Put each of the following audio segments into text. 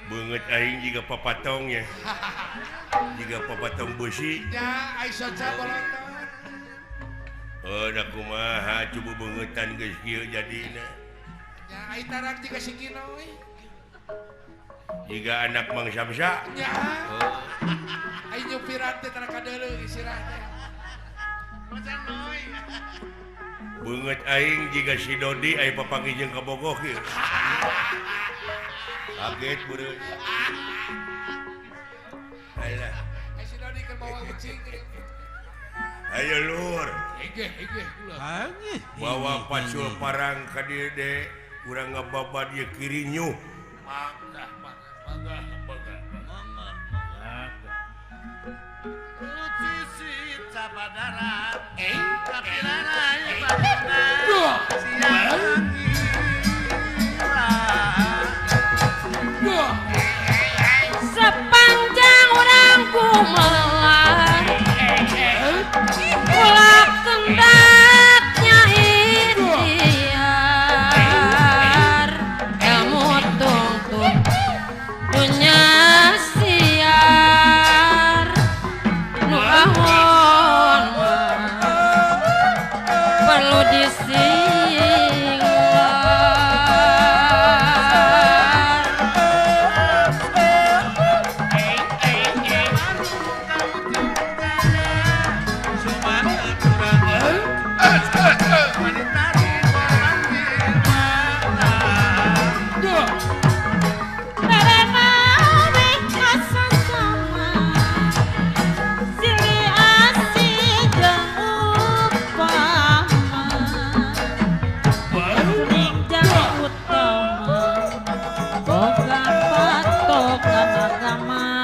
banget aing juga papatong ya. Jika papatong besi. Ya, Aisyah bolonton. Oh, da kumaha coba bangetan geus kieu jadina. Ya, ai tarang juga si Kino we. Jika anak Mang Samsa. Ya. Oh. Ai nyupiran teh tarang kadeuleu istirahat teh. Bocan noy. Banget aing jika si Dodi aya papanggih jeung ka Bogoh kieu. Kaget beureun. Alah. Si Dodi keur bawa kucing. Ayo lur. Hege ulah. Bawa pacul parang ka dieu de. Urang ngababad ieu kirinyu. Mangga. Lucis sabadaran. Kapiranai padana. Siang sepanjang orang kumelar kulak tendaknya ikhtiar ilmu tungtung dunia siar nu ahon perlu disinglar.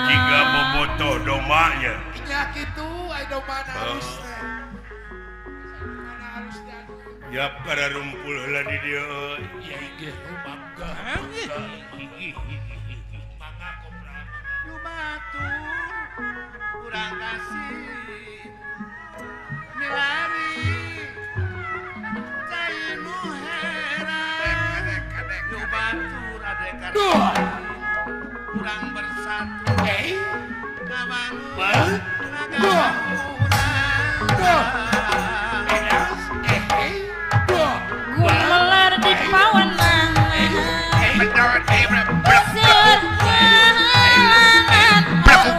Jika bobotoh domanya. nya kitu ai domba halus teh. Mana halus teh aduh. Jap kada rumpul heula di dieu. Ya hege mangga. Mangga kopra. Nu batu kurang kasih. Milari. Cai nu heran. Nu batu rade karena. Kurang bersatu. Kabangun. Gumelar di pawenang sir Belaku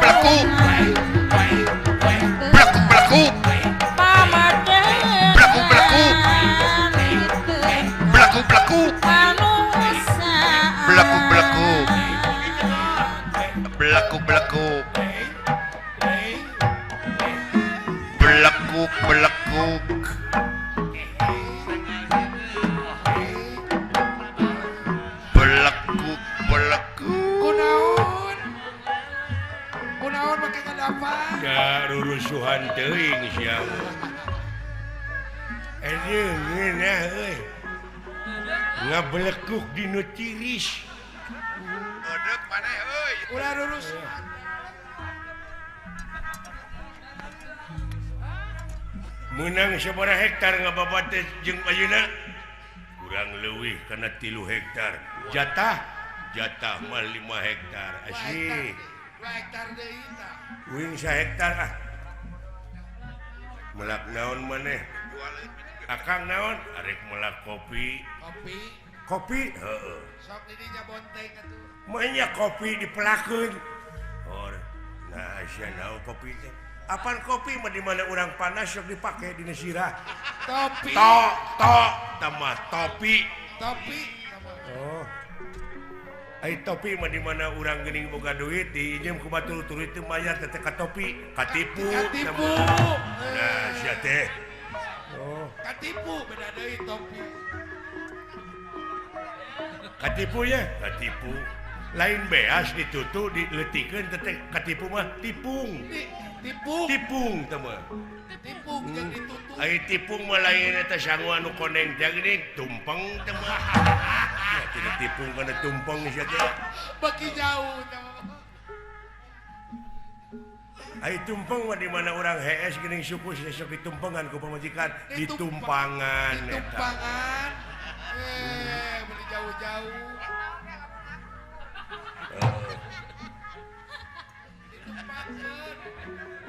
pamadean belaku manusia Kunaon make ngadapan? Ya rurusuhan teuing siang. Anjeun ngeunah euy. Ngabelekuk dinu tiris. Odek maneh euy. Ulah lurus. Menang sabaraha hektar ngababad teh jeung ayeuna? Kurang leuwih kana 3 hektar. Jatah mah 5 hektar. Asih. 2 hektar deui tah. Uing 1 hektar ah. Melak naon maneh? Akang naon? Arek melak kopi. Kopi. Kopi? Heeh. Sok didinya bonteng atuh. Manya kopi dipelakeun. Oh, nah sia naon kopi teh? Apaan kopi mah di mana urang panas sok dipake dina sirah. Topi. Tambah topi. Topi. Oh. Ai topi mah di mana urang geuning boga duit diinjem ku batur turut teu mayar teh ka topi, katipu. Katipu. Nah, sia teh. Oh, Katipu beda deui topi. katipu ya, katipu. Lain beas ditutu dileutikeun teh katipu mah tipung. Tipu. Tipung teh mah. Tipu jeung ditutup. Ai tipung mah lain eta sangu anu koneng teh geuning tumpeng teh mah. Ya tidak tipung kana tumpeng sia teh. Beki jauh tah. Ai tumpeng mah di mana urang HS geuning suku sok ditumpengan ku pamajikan ditumpangan eta. Ditumpangan. Beli jauh-jauh.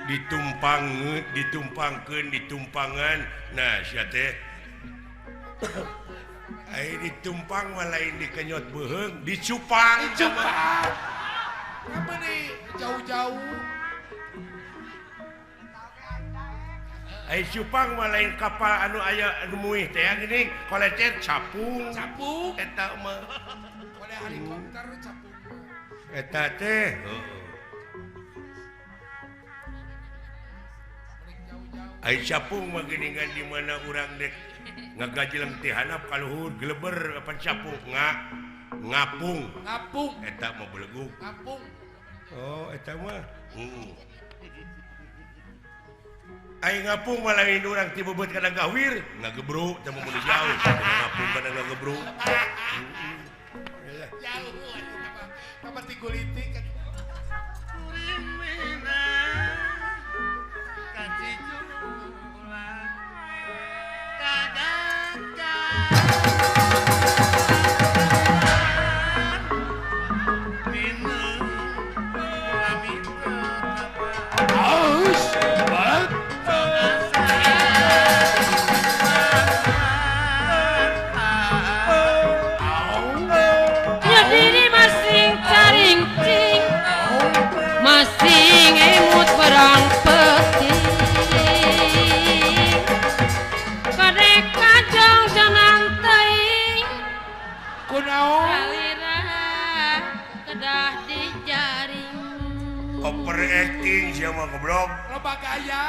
ditumpangkeun ditumpangan nah sia teh ai ditumpang mah lain dikenyot beuheung dicupang apa nih jauh-jauh ai cupang mah lain kapal anu aya anu muih teh geuning kolecet capung eta mah oleh helikopter capung eta teh ai capung mah geuningan di mana urang dek ngagajeleng teh handap ka luhur gleber apa capung ngapung eta mah beleguk ngapung oh eta mah ai ngapung mah lain urang ti beubeut kana gawir ngagebruk teh mun jauh ngapung kana ngagebruk jauh apa tiguliti kan Nyadiri masing caring-cing masing emut perang peting kadek kajong jangan teing kunaon kalira kedah dijaring overacting siapa goblok loba gaya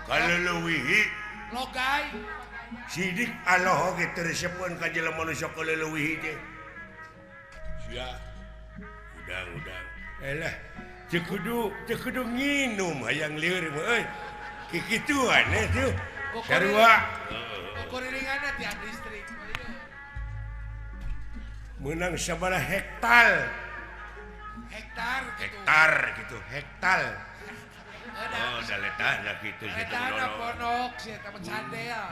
kaleuwih logai sidik Allah oge teu resepkeun ka jelema manusia kaleuwih teh sia udang elah teu kudu nginum hayang lieur mah euy kikituan tuh sarua kuriringanna ti distrik menang sabaraha hektar gitu hektar oh da letahna kitu situ eta ponok si eta candel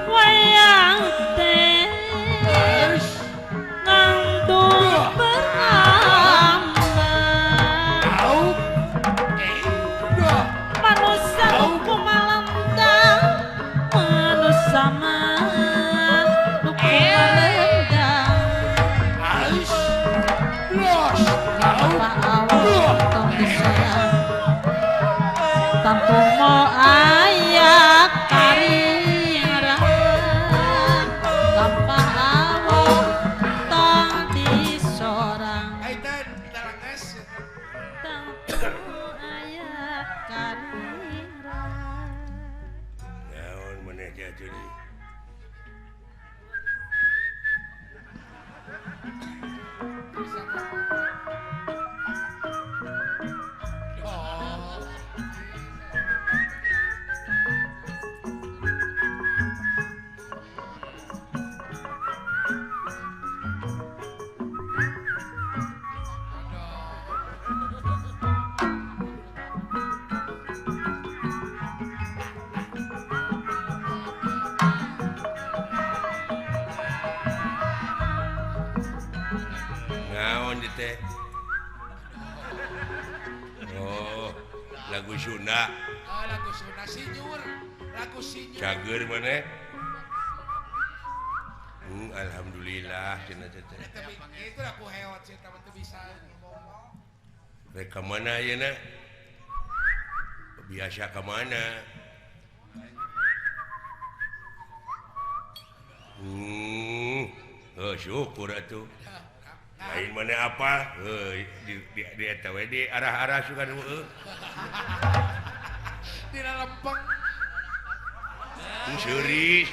wayang teh ngandung beramal manusia kumalendang manusia mah kumalendang tanpa awal tong disayang tampung mau ayak karirang tanpa awal tong disorang aitan dalanges tampung ayak karirang naon maneh teh jadi naon teh oh lagu Sunda lagu Sunda sinyur cager maneh alhamdulillah cenah teh tapi itu aku hewan sih teman tuh bisa rek ka mana ayeuna biasa ka mana syukur atuh lain mana apa di eta we di arah-arah sugan di lempeng seuri